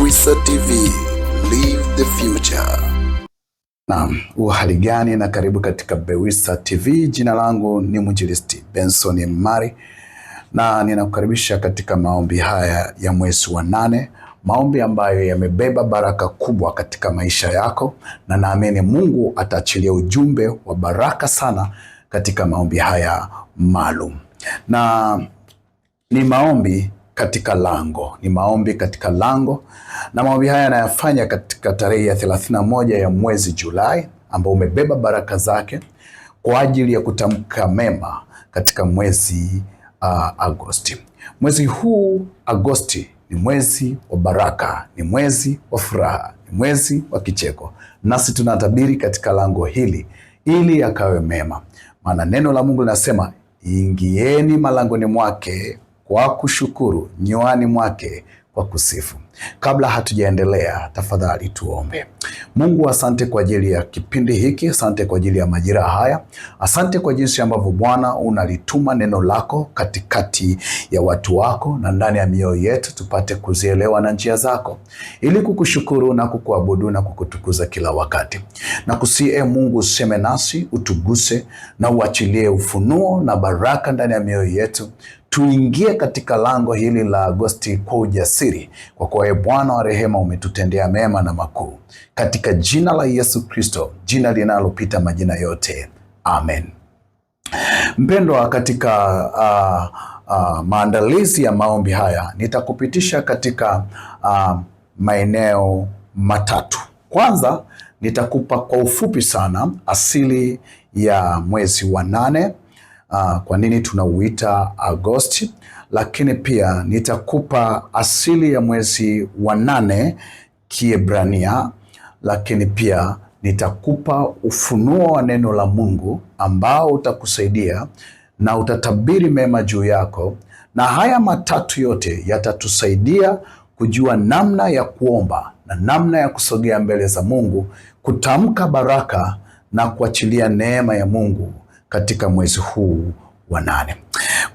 Bewisa TV, live the future. Naam, uhali gani na karibu katika Bewisa TV. Jina langu ni Mwinjilisti Benson Mari na ninakukaribisha katika maombi haya ya mwezi wa 8, maombi ambayo yamebeba baraka kubwa katika maisha yako, na naamini Mungu ataachilia ujumbe wa baraka sana katika maombi haya maalum. Na ni maombi katika lango, na maombi haya yanayafanya katika tarehe ya 31 ya mwezi Julai, ambao umebeba baraka zake kwa ajili ya kutamka mema katika mwezi Agosti. Mwezi huu Agosti ni mwezi wa baraka, ni mwezi wa furaha, ni mwezi wa kicheko. Nasi tunatabiri katika lango hili ili yakawe mema. Maana neno la Mungu linasema, ingieni malangoni mwake kwa kushukuru, nyoani mwake kwa kusifu. Kabla hatujaendelea, tafadhali tuombe. Mungu, asante kwa ajili ya kipindi hiki, asante kwa ajili ya majira haya, asante kwa jinsi ambavyo Bwana unalituma neno lako katikati ya watu wako na ndani ya mioyo yetu, tupate kuzielewa na njia zako, ili kukushukuru na kukuabudu na kukutukuza kila wakati. Na kusie Mungu, useme nasi, utuguse na uachilie ufunuo na baraka ndani ya mioyo yetu, tuingie katika lango hili la Agosti kwa ujasiri, kwa kuwa Bwana wa rehema umetutendea mema na makuu. Katika jina la Yesu Kristo, jina linalopita majina yote, amen. Mpendwa, katika maandalizi ya maombi haya nitakupitisha katika maeneo matatu. Kwanza nitakupa kwa ufupi sana asili ya mwezi wa 8, kwa nini tunauita Agosti, lakini pia nitakupa asili ya mwezi wa 8 Kiebrania, lakini pia nitakupa ufunuo wa neno la Mungu ambao utakusaidia na utatabiri mema juu yako. Na haya matatu yote yatatusaidia kujua namna ya kuomba na namna ya kusogea mbele za Mungu, kutamka baraka na kuachilia neema ya Mungu katika mwezi huu wa 8.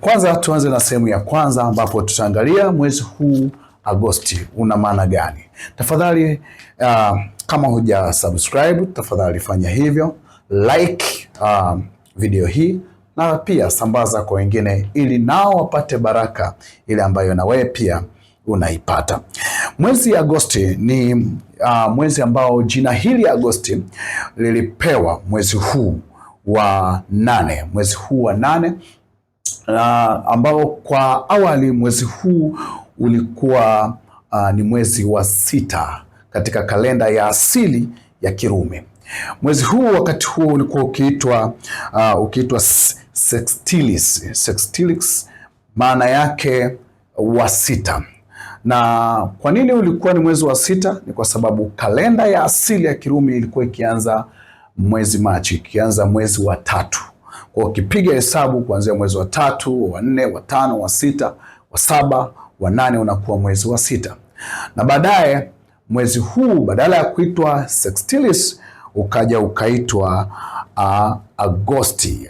Kwanza tuanze na sehemu ya kwanza, ambapo tutaangalia mwezi huu Agosti una maana gani. Tafadhali kama huja subscribe, tafadhali fanya hivyo, like video hii na pia sambaza kwa wengine, ili nao wapate baraka ile ambayo na wewe pia unaipata. Mwezi Agosti ni mwezi ambao jina hili Agosti lilipewa mwezi huu wa 8, mwezi huu wa 8, ambao kwa awali mwezi huu ulikuwa ni mwezi wa 6 katika kalenda ya asili ya Kirumi. Mwezi huu wakati huo ulikuwa ukiitwa Sextilis. Sextilis maana yake wa 6. Na kwa nini ulikuwa ni mwezi wa 6? Ni kwa sababu kalenda ya asili ya Kirumi ilikuwa ikianza mwezi Machi, ikianza mwezi wa 3. Kwa ukipiga hesabu kuanzia mwezi wa 3, wa 4, wa 5, wa 6, wa 7, wa 8 unakuwa mwezi wa 6. Na baadaye mwezi huu badala ya kuitwa Sextilis ukaitwa Agosti.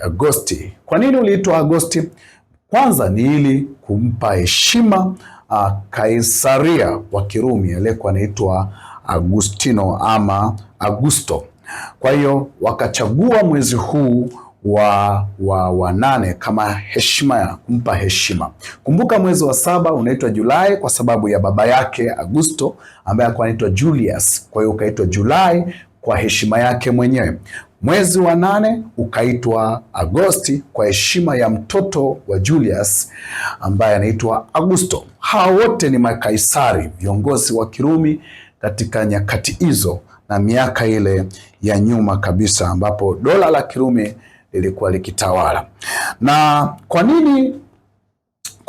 Kwa nini uliitwa Agosti? Kwanza ni ili kumpa heshima Kaisaria wa Kirumi aliyekuwa anaitwa Agustino ama Augusto. Kwa hiyo wakachagua mwezi huu wa 8 kama heshima, ya kumpa heshima. Kumbuka mwezi wa 7 unaitwa Julai kwa sababu ya baba yake Augusto ambaye alikuwa anaitwa Julius. Kwa hiyo ukaitwa Julai kwa heshima yake mwenyewe. Mwezi wa 8 ukaitwa Agosti kwa heshima ya mtoto wa Julius ambaye anaitwa Augusto. Hao wote ni makaisari, viongozi wa Kirumi katika nyakati hizo na miaka ile ya nyuma kabisa, ambapo dola la Kirumi lilikuwa likitawala. Na kwa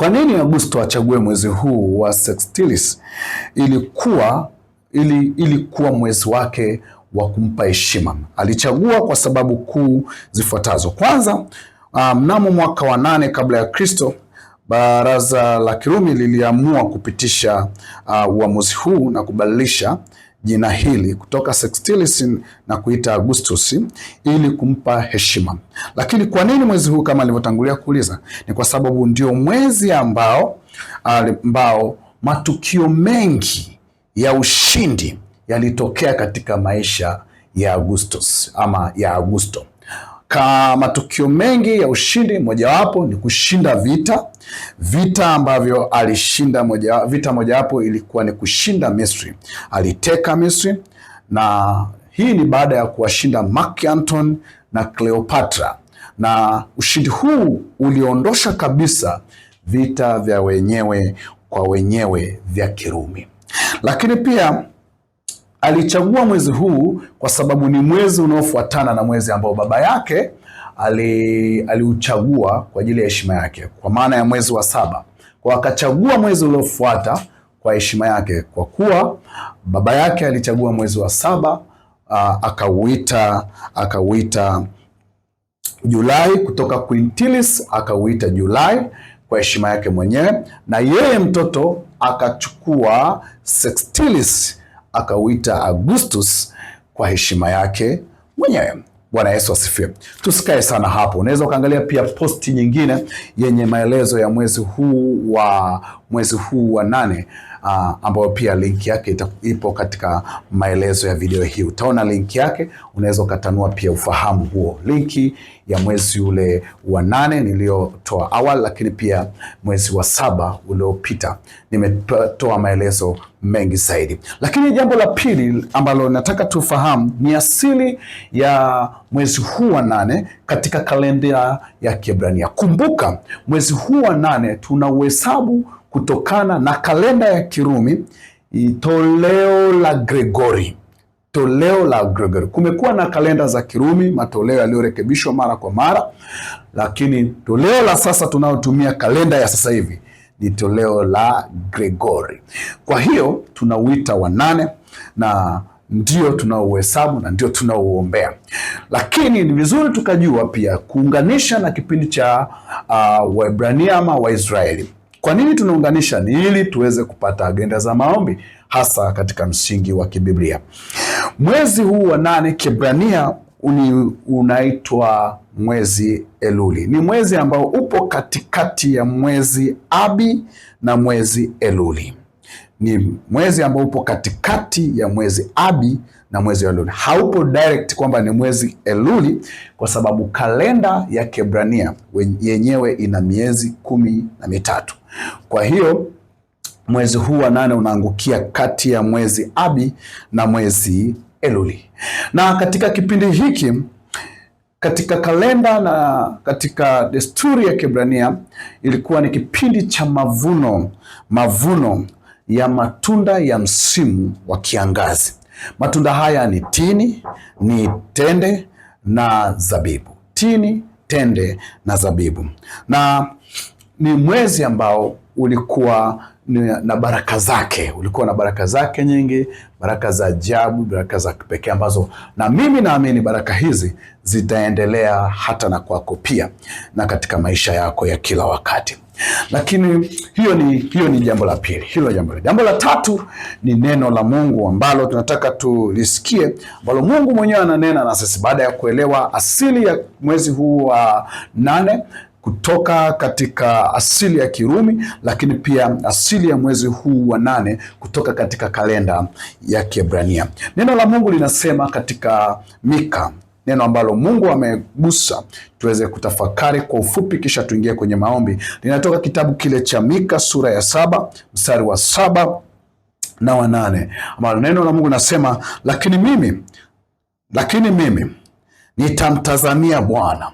nini Augusto achague mwezi huu wa Sextilis? Ilikuwa mwezi wake wa kumpa heshima. Alichagua kwa sababu kuu zifuatazo. Kwanza, mnamo mwaka wa 8 kabla ya Kristo, baraza la Kirumi liliamua kupitisha uamuzi huu na kubadilisha jina hili kutoka Sextilis na kuita Augustus ili kumpa heshima. Lakini kwa nini mwezi huu? Kama nilivyotangulia kuuliza, ni kwa sababu ndio mwezi ambao matukio mengi ya ushindi yalitokea katika maisha ya Augustus ama ya Augusto. Kama matukio mengi ya ushindi, mojawapo ni kushinda vita ambavyo alishinda. Vita mojawapo ilikuwa ni kushinda Misri, aliteka Misri, na hii ni baada ya kuwashinda Mark Antony na Cleopatra, na ushindi huu uliondosha kabisa vita vya wenyewe kwa wenyewe vya Kirumi. Lakini pia alichagua mwezi huu kwa sababu ni mwezi unaofuatana na mwezi ambao baba yake aliuchagua kwa ajili ya heshima yake, kwa maana ya mwezi wa 7. Kwa akachagua mwezi uliofuata kwa heshima yake, kwa kuwa baba yake alichagua mwezi wa 7, akauita Julai, kutoka Quintilis akauita Julai kwa heshima yake mwenyewe, na yeye mtoto akachukua Sextilis akauita Augustus kwa heshima yake mwenyewe. Bwana Yesu asifiwe. Tusikae sana hapo. Unaweza ukaangalia pia posti nyingine yenye maelezo ya mwezi huu wa 8, ambayo pia link yake ipo katika maelezo ya video hii. Utaona link yake, unaweza ukatanua pia ufahamu huo. Linki ya mwezi ule wa 8 niliyotoa awali, lakini pia mwezi wa 7 uliopita nimetoa maelezo mengi zaidi. Lakini jambo la pili ambalo nataka tufahamu ni asili ya mwezi huu wa 8 katika kalenda ya Kiebrania. Kumbuka, mwezi huu wa 8 tunauhesabu kutokana na kalenda ya Kirumi, toleo la Gregori. Kumekuwa na kalenda za Kirumi, matoleo yaliyorekebishwa mara kwa mara, lakini toleo la sasa tunayotumia, kalenda ya sasa hivi, ni toleo la Gregori. Kwa hiyo tunauita wa 8 na ndio tunaohesabu na ndio tunaoombea. Lakini ni vizuri tukajua pia kuunganisha na kipindi cha Waebrania ama Waisraeli. Kwa nini tunaunganisha? Ni ili tuweze kupata agenda za maombi, hasa katika msingi wa kibiblia. Mwezi huu wa 8 Kiebrania unaitwa mwezi Eluli. Ni mwezi ambao upo katikati ya mwezi Abi na mwezi Eluli. Ni mwezi ambao upo katikati ya mwezi Abi na mwezi Eluli. Haupo direct kwamba ni mwezi Eluli, kwa sababu kalenda ya Kiebrania yenyewe ina miezi 13. Kwa hiyo mwezi huu wa 8 unaangukia kati ya mwezi Abi na mwezi Eluli. Na katika kipindi hiki, katika kalenda na katika desturi ya Kiebrania, ilikuwa ni kipindi cha mavuno ya matunda ya msimu wa kiangazi. Matunda haya ni tini, ni tende na zabibu. Tini, tende na zabibu. Na ni mwezi ambao ulikuwa na baraka zake, nyingi, baraka za ajabu, baraka za kipekee, ambazo na mimi naamini baraka hizi zitaendelea hata na kwako pia na katika maisha yako ya kila wakati. Lakini hiyo ni jambo la pili. Jambo la tatu ni neno la Mungu ambalo tunataka tulisikie, ambalo Mungu mwenyewe ananena na sisi baada ya kuelewa asili ya mwezi huu wa 8 kutoka katika asili ya Kirumi, lakini pia asili ya mwezi huu wa 8 kutoka katika kalenda ya Kiebrania. Neno la Mungu linasema katika Mika, neno ambalo Mungu amegusa tuweze kutafakari kwa ufupi, kisha tuingie kwenye maombi. Linatoka kitabu kile cha Mika sura ya 7 mstari wa 7 na wa 8, ambalo neno la Mungu nasema, lakini mimi nitamtazamia Bwana,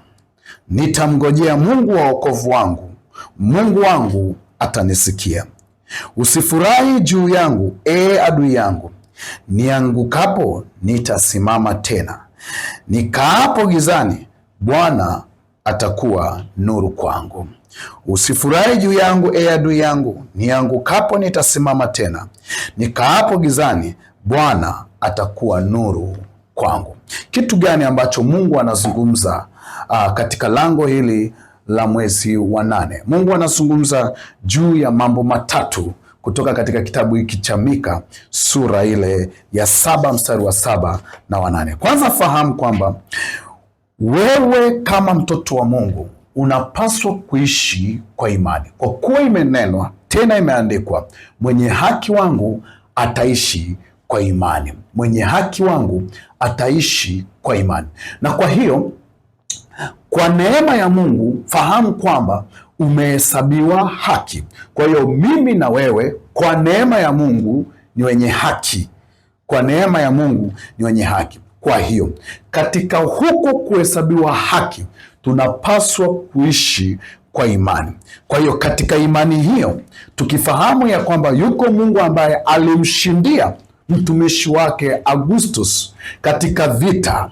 nitamngojea Mungu wa wokovu wangu. Mungu wangu atanisikia. Usifurahi juu yangu, adui yangu. Niangukapo nitasimama tena. Nikaapo gizani, Bwana atakuwa nuru kwangu. Usifurahi juu yangu, adui yangu. Niangukapo nitasimama tena. Nikaapo gizani, Bwana atakuwa nuru kwangu. Kitu gani ambacho Mungu anazungumza katika lango hili la mwezi wa 8? Mungu anazungumza juu ya mambo matatu kutoka katika kitabu hiki cha Mika sura ile ya 7 mstari wa 7 na wa 8. Kwanza fahamu kwamba wewe kama mtoto wa Mungu unapaswa kuishi kwa imani, kwa kuwa imenenwa tena imeandikwa, mwenye haki wangu ataishi kwa imani. Mwenye haki wangu ataishi kwa imani. Na kwa hiyo, kwa neema ya Mungu, fahamu kwamba umehesabiwa haki. Kwa hiyo mimi na wewe kwa neema ya Mungu ni wenye haki. Kwa neema ya Mungu ni wenye haki. Kwa hiyo katika huko kuhesabiwa haki, tunapaswa kuishi kwa imani. Kwa hiyo katika imani hiyo, tukifahamu ya kwamba yuko Mungu ambaye alimshindia mtumishi wake Augustus katika vita,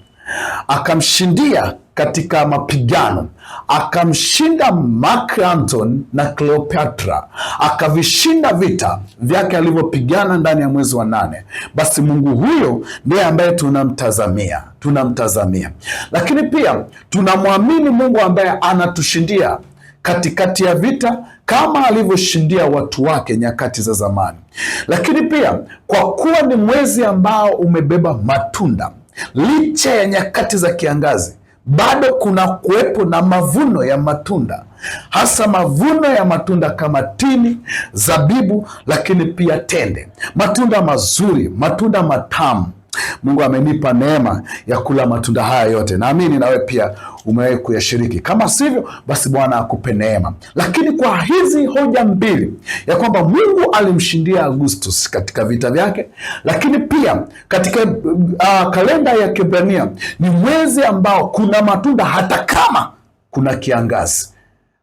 akamshindia katika mapigano, akamshinda Mark Antony na Cleopatra, akavishinda vita vyake alivyopigana ndani ya mwezi wa 8. Basi Mungu huyo ndiye ambaye tunamtazamia. Lakini pia tunamwamini Mungu ambaye anatushindia katikati ya vita kama alivyoshindia watu wake nyakati za zamani. Lakini pia kwa kuwa ni mwezi ambao umebeba matunda, licha ya nyakati za kiangazi, bado kuna kuwepo na mavuno ya matunda, hasa mavuno ya matunda kama tini, zabibu, lakini pia tende, matunda mazuri, matunda matamu. Mungu amenipa neema ya kula matunda haya yote. Naamini nawe pia umewahi kuyashiriki. Kama sivyo, basi Bwana akupe neema. Lakini kwa hizi hoja mbili, ya kwamba Mungu alimshindia Augustus katika vita vyake, lakini pia katika kalenda ya Kiebrania ni mwezi ambao kuna matunda hata kama kuna kiangazi.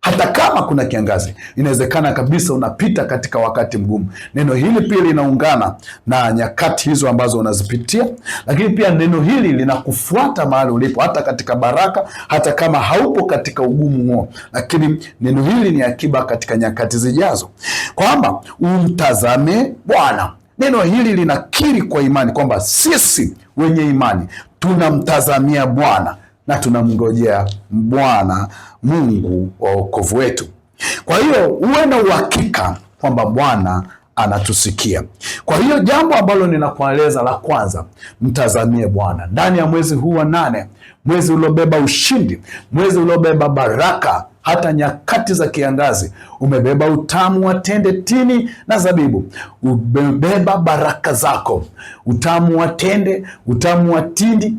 Hata kama kuna kiangazi, inawezekana kabisa unapita katika wakati mgumu. Neno hili pia linaungana na nyakati hizo ambazo unazipitia, lakini pia neno hili linakufuata mahali ulipo, hata katika baraka, hata kama haupo katika ugumu huo. Lakini neno hili ni akiba katika nyakati zijazo, kwamba umtazame Bwana. Neno hili linakiri kwa imani kwamba sisi wenye imani tunamtazamia Bwana na tunamngojea Bwana Mungu wa wokovu wetu. Kwa hiyo uwe na uhakika kwamba Bwana anatusikia. Kwa hiyo jambo ambalo ninakueleza la kwanza, mtazamie Bwana ndani ya mwezi huu wa 8, mwezi uliobeba ushindi, mwezi uliobeba baraka. Hata nyakati za kiangazi umebeba utamu wa tende, tini na zabibu. Umebeba baraka zako, utamu wa tende, utamu wa tini,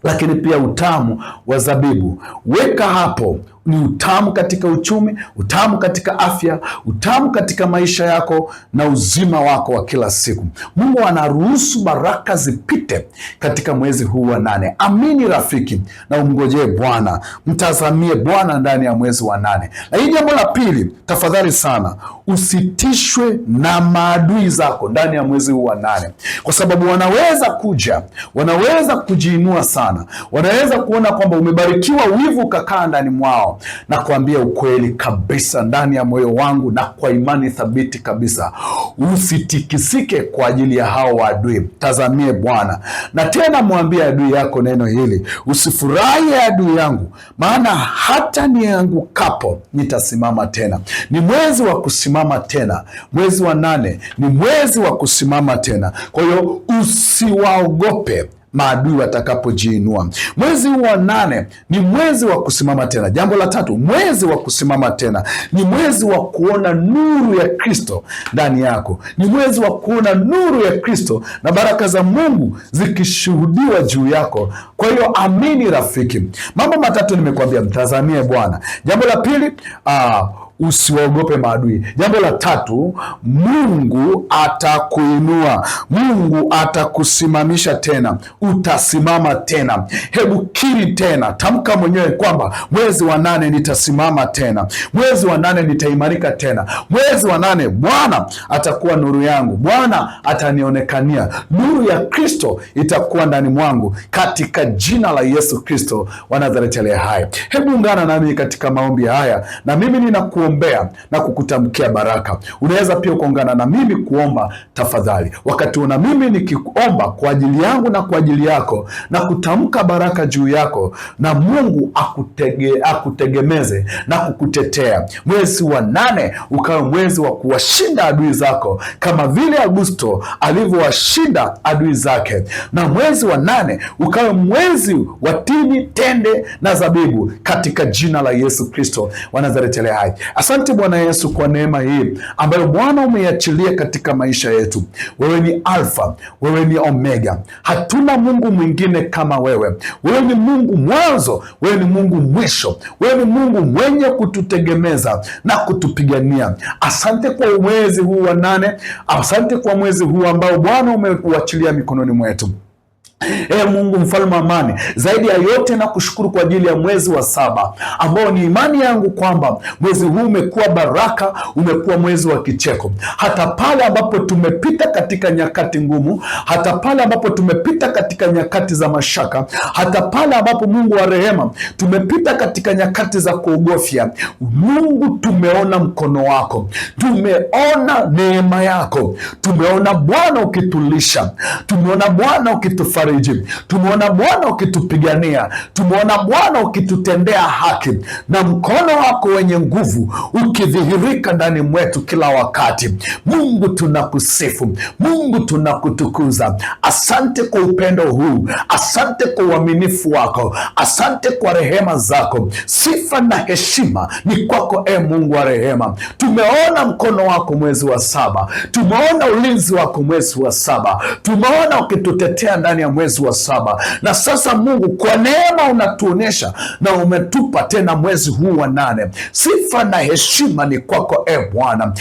lakini pia utamu wa zabibu. Weka hapo, ni utamu katika uchumi, utamu katika afya, utamu katika maisha yako na uzima wako wa kila siku. Mungu anaruhusu baraka zipite katika mwezi huu wa 8. Amini rafiki, na umngojee Bwana, mtazamie Bwana ndani ya mwezi wa 8. Lakini jambo la pili, tafadhali sana, usitishwe na maadui zako ndani ya mwezi huu wa 8, kwa sababu wanaweza kujiinua sana, wanaweza kuona kwamba umebarikiwa, wivu kakaa ndani mwao. Na kuambia ukweli kabisa ndani ya moyo wangu na kwa imani thabiti kabisa, usitikisike kwa ajili ya hao waadui. Tazamie Bwana. Na tena mwambie adui yako neno hili, usifurahi adui yangu, maana hata niangukapo nitasimama tena. Ni mwezi wa kusimama tena. Mwezi wa 8 ni mwezi wa kusimama tena. Kwa hiyo usiwaogope maadui watakapojiinua. Mwezi wa 8 ni mwezi wa kusimama tena. Jambo la tatu, mwezi wa kusimama tena ni mwezi wa kuona nuru ya Kristo ndani yako. Ni mwezi wa kuona nuru ya Kristo na baraka za Mungu zikishuhudiwa juu yako. Kwa hiyo amini rafiki. Mambo matatu nimekuambia, mtazamie Bwana. Jambo la pili, usiwaogope maadui. Jambo la tatu, Mungu atakuinua, Mungu atakusimamisha tena, utasimama tena. Hebu kiri tena, tamka mwenyewe kwamba mwezi wa 8 nitasimama tena, mwezi wa 8 nitaimarika tena, mwezi wa 8 Bwana atakuwa nuru yangu, Bwana atanionekania, nuru ya Kristo itakuwa ndani mwangu, katika jina la Yesu Kristo wa Nazareti aliye hai. Hebu ungana nami katika maombi haya, na mimi ninakuombea na kukutamkia baraka. Unaweza pia kuungana na mimi kuomba tafadhali. Wakati una mimi nikiomba kwa ajili yangu na kwa ajili yako na kutamka baraka juu yako, na Mungu akutegemeze na kukutetea. Mwezi wa 8 ukawe mwezi wa kuwashinda adui zako kama vile Augusto alivyowashinda adui zake, na mwezi wa 8 ukawe mwezi wa tini, tende na zabibu, katika jina la Yesu Kristo wa Nazareti aliye hai. Asante Bwana Yesu kwa neema hii ambayo Bwana umeiachilia katika maisha yetu. Wewe ni Alfa, wewe ni Omega. Hatuna Mungu mwingine kama wewe. Wewe ni Mungu mwanzo, wewe ni Mungu mwisho. Wewe ni Mungu mwenye kututegemeza na kutupigania. Asante kwa mwezi huu wa 8. Asante kwa mwezi huu ambao Bwana umeuachilia mikononi mwetu. Mungu mfalme wa amani, zaidi ya yote na kushukuru kwa ajili ya mwezi wa 7 ambao ni imani yangu kwamba mwezi huu umekuwa baraka, umekuwa mwezi wa kicheko. Hata pale ambapo tumepita katika nyakati ngumu, hata pale ambapo tumepita katika nyakati za mashaka, hata pale ambapo Mungu wa rehema tumepita katika nyakati za kuogofya, Mungu tumeona mkono wako, tumeona neema yako, tumeona Bwana ukitulisha, tumeona Bwana ukitufariji, tumeona Bwana ukitupigania, tumeona Bwana ukitutendea haki, na mkono wako wenye nguvu ukidhihirika ndani mwetu kila wakati. Mungu tunakusifu, Mungu tunakutukuza. Asante kwa upendo huu, asante kwa uaminifu wako, asante kwa rehema zako. Sifa na heshima ni kwako, Mungu wa rehema. Tumeona mkono wako mwezi wa 7, tumeona ulinzi wako mwezi wa 7, tumeona ukitutetea ndani ya mwezi wa 7, na sasa Mungu kwa neema unatuonesha na umetupa tena mwezi huu wa 8. Sifa na heshima ni kwako Bwana,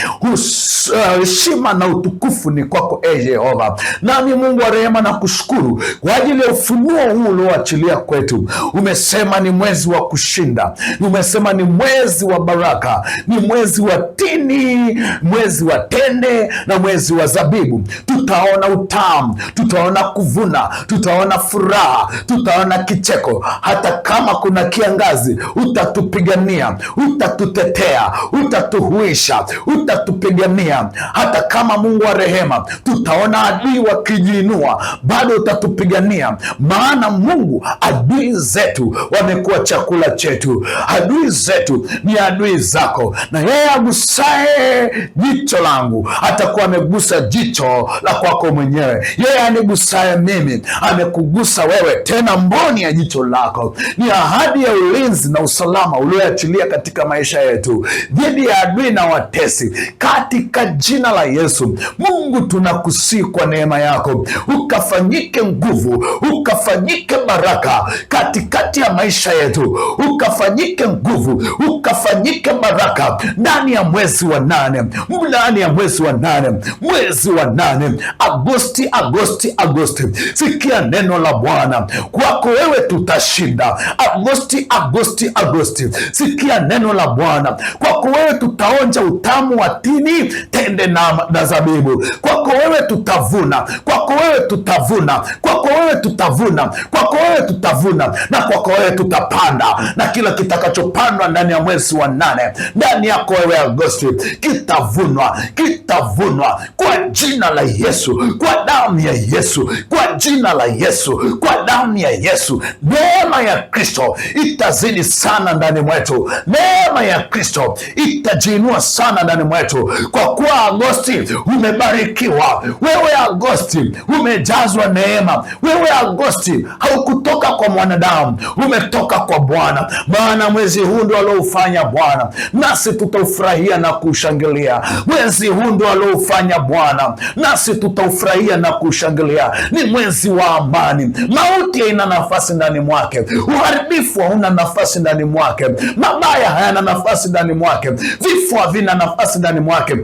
heshima na utukufu ni kwako Yehova. Nami Mungu wa rehema na kushukuru kwa ajili ya ufunuo huu ulioachilia kwetu. Umesema ni mwezi wa kushinda, umesema ni mwezi wa baraka, ni mwezi wa tini, mwezi wa tende na mwezi wa zabibu. Tutaona utamu, tutaona kuvuna, tutaona furaha, tutaona kicheko. Hata kama kuna kiangazi, utatupigania, utatutetea, utatuhuisha, utatupigania. Hata kama Mungu wa rehema tutaona adui wakijiinua, bado utatupigania. Maana Mungu, adui zetu wamekuwa chakula chetu. Adui zetu ni adui zako, na yeye agusaye jicho langu atakuwa amegusa jicho la kwako mwenyewe. Yeye anigusaye mimi amekugusa wewe, tena mboni ya jicho lako. Ni ahadi ya ulinzi na usalama ulioachilia katika maisha yetu dhidi ya adui na watesi, katika jina la Yesu. Mungu tunakusihi kwa neema yako ukafanyike nguvu, ukafanyike baraka katikati ya maisha yetu, ukafanyike nguvu, ukafanyike baraka ndani ya mwezi wa 8, ndani ya mwezi wa 8, mwezi wa 8, Agosti, Agosti, Agosti. Sikia neno la Bwana, kwako wewe tutashinda. Agosti, Agosti, Agosti. Sikia neno la Bwana, kwako wewe tutaonja utamu wa tini, tende na zabibu. Kwako wewe tutavuna, kwako wewe tutavuna, kwako wewe tutavuna, kwako wewe tutavuna, na kwako wewe tutapanda, na kila kitakachopandwa ndani ya mwezi wa 8 ndani yako wewe Agosti kitavunwa, kitavunwa kwa jina la Yesu, kwa damu ya Yesu, kwa jina la Yesu, kwa damu ya Yesu. Neema ya Kristo itazidi sana ndani mwetu, neema ya Kristo itajiinua sana ndani mwetu, kwa kuwa Agosti umebarikiwa. Wewe Agosti umejazwa neema. Wewe Agosti haukutoka kwa mwanadamu, umetoka kwa Bwana, maana mwezi huu ndio alioufanya Bwana, nasi tutaufurahia na kushangilia. Mwezi huu ndio alioufanya Bwana, nasi tutaufurahia na kushangilia. Ni mwezi wa amani. Mauti haina nafasi ndani mwake, uharibifu hauna nafasi ndani mwake, mabaya hayana nafasi ndani mwake, vifo havina nafasi ndani mwake.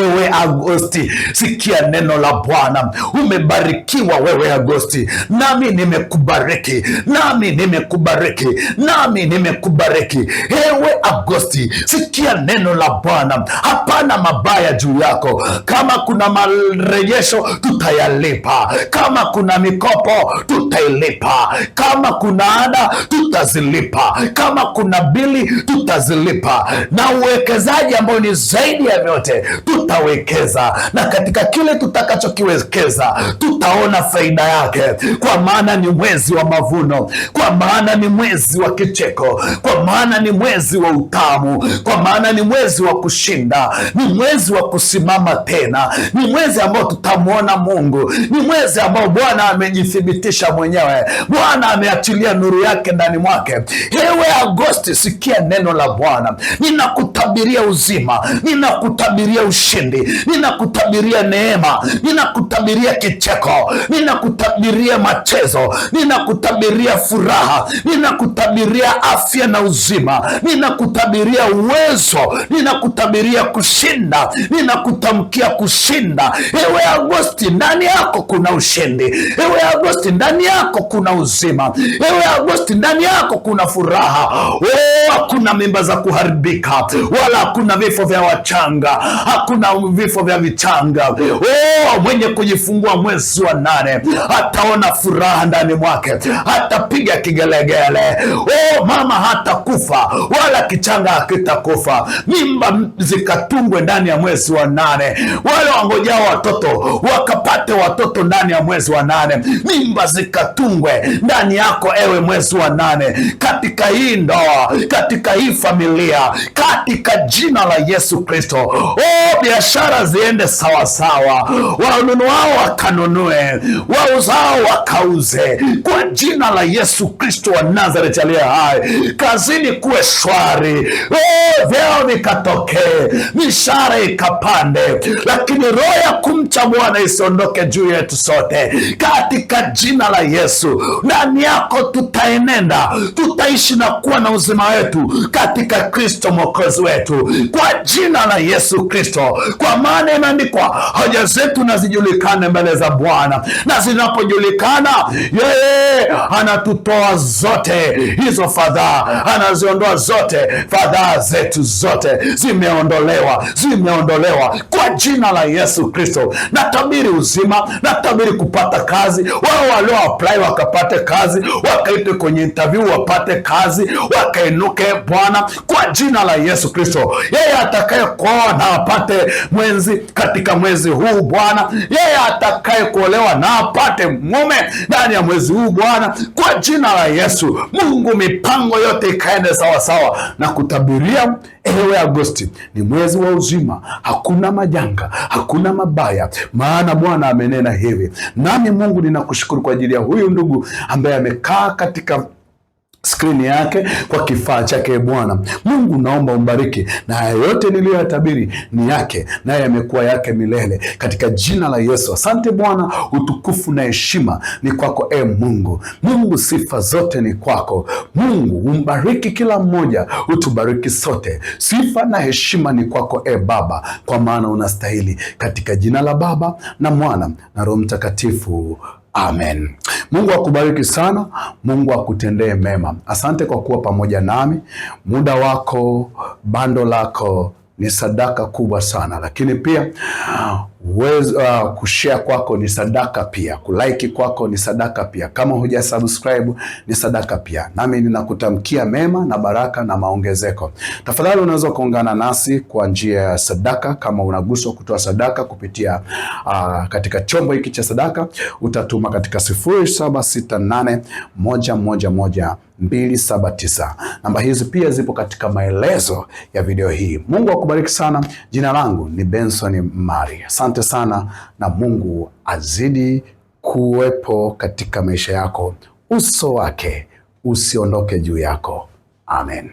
Ewe Agosti, sikia neno la Bwana. Umebarikiwa wewe Agosti, nami nimekubariki, nami nimekubariki, nami nimekubariki. Ewe Agosti, sikia neno la Bwana. Hapana mabaya juu yako. Kama kuna marejesho tutayalipa, kama kuna mikopo tutailipa, kama kuna ada tutazilipa, kama kuna bili tutazilipa, na uwekezaji ambao ni zaidi ya vyote tutawekeza, na katika kile tutakachokiwekeza tutaona faida yake, kwa maana ni mwezi wa mavuno, kwa maana ni mwezi wa kicheko, kwa maana ni mwezi wa utamu, kwa maana ni mwezi wa kushinda, ni mwezi wa kusimama tena, ni mwezi ambao tutamwona Mungu, ni mwezi ambao Bwana amejithibitisha mwenyewe, Bwana ameachilia nuru yake ndani mwake. Ewe Agosti, sikia neno la Bwana. Ninakutabiria uzima, ninakutabiria ushindi, ninakutabiria neema, ninakutabiria kicheko, ninakutabiria machezo, ninakutabiria furaha, ninakutabiria afya na uzima, ninakutabiria uwezo, ninakutabiria kushinda, ninakutamkia kushinda. Ewe Agosti, ndani yako kuna ushindi. Ewe Agosti, ndani yako kuna uzima. Ewe Agosti, ndani yako kuna furaha. Hakuna mimba za kuharibika, wala hakuna vifo vya wachanga, hakuna vifo vya vichanga. Mwenye kujifungua mwezi wa 8 ataona furaha ndani mwake, hatapiga kigelegele. Mama hatakufa, wala kichanga hakitakufa. Mimba zikatungwe ndani ya mwezi wa 8. Wale wangojao watoto wakapate watoto ndani ya mwezi wa 8. Mimba zikatungwe ndani yako, ewe mwezi wa 8, katika hii ndoa, katika hii familia, katika jina la Yesu Kristo. Biashara ziende sawasawa, wanunuao wakanunue, wauzao wakauze, kwa jina la Yesu Kristo wa Nazareti aliye hai. Kazini kuwe shwari, vyeo vikatokee, mishahara ikapande, lakini roho ya kumcha Bwana isiondoke juu yetu sote, katika jina la Yesu. Ndani yako tutaenenda, tutaishi na kuwa na uzima wetu katika Kristo Mwokozi wetu, kwa jina la Yesu Kristo. Kwa maana imeandikwa, haja zetu na zijulikane mbele za Bwana, na zinapojulikana yeye anatutoa zote hizo fadhaa, anaziondoa zote fadhaa zetu, zote zimeondolewa kwa jina la Yesu Kristo. Natabiri uzima, natabiri kupata kazi, wao walio apply wakapate kazi, wakaitwe kwenye interview wapate kazi, wakainuke Bwana, kwa jina la Yesu Kristo. Yeye atakaye kuoa na apate mwenzi katika mwezi huu Bwana, yeye atakaye kuolewa na apate mume ndani ya mwezi huu Bwana, kwa jina la Yesu. Mungu, mipango yote ikaende sawa sawa, na kutabiria ewe Agosti ni mwezi wa uzima, hakuna majanga, hakuna mabaya, maana Bwana amenena hivi. Nami Mungu ninakushukuru kwa ajili ya huyu ndugu ambaye amekaa katika skrini yake kwa kifaa chake. Bwana Mungu, naomba umbariki, na haya yote niliyoyatabiri ni yake, naye yamekuwa yake milele, katika jina la Yesu. Asante Bwana, utukufu na heshima ni kwako Mungu. Mungu, sifa zote ni kwako Mungu. Umbariki kila mmoja, utubariki sote. Sifa na heshima ni kwako Baba, kwa maana unastahili, katika jina la Baba na Mwana na Roho Mtakatifu. Amen. Mungu akubariki sana. Mungu akutendee mema. Asante kwa kuwa pamoja nami. Muda wako, bando lako ni sadaka kubwa sana, lakini pia kushare kwako ni sadaka pia, kulike kwako ni sadaka pia, kama huja subscribe ni sadaka pia. Nami ninakutamkia mema na baraka na maongezeko. Tafadhali unaweza kuungana nasi kwa njia ya sadaka. Kama unaguswa kutoa sadaka kupitia katika chombo hiki cha sadaka, utatuma katika 0768111279. Namba hizi pia zipo katika maelezo ya video hii. Mungu akubariki sana. Jina langu ni Benson Mari. Asante sana, na Mungu azidi kuwepo katika maisha yako, uso wake usiondoke juu yako. Amen.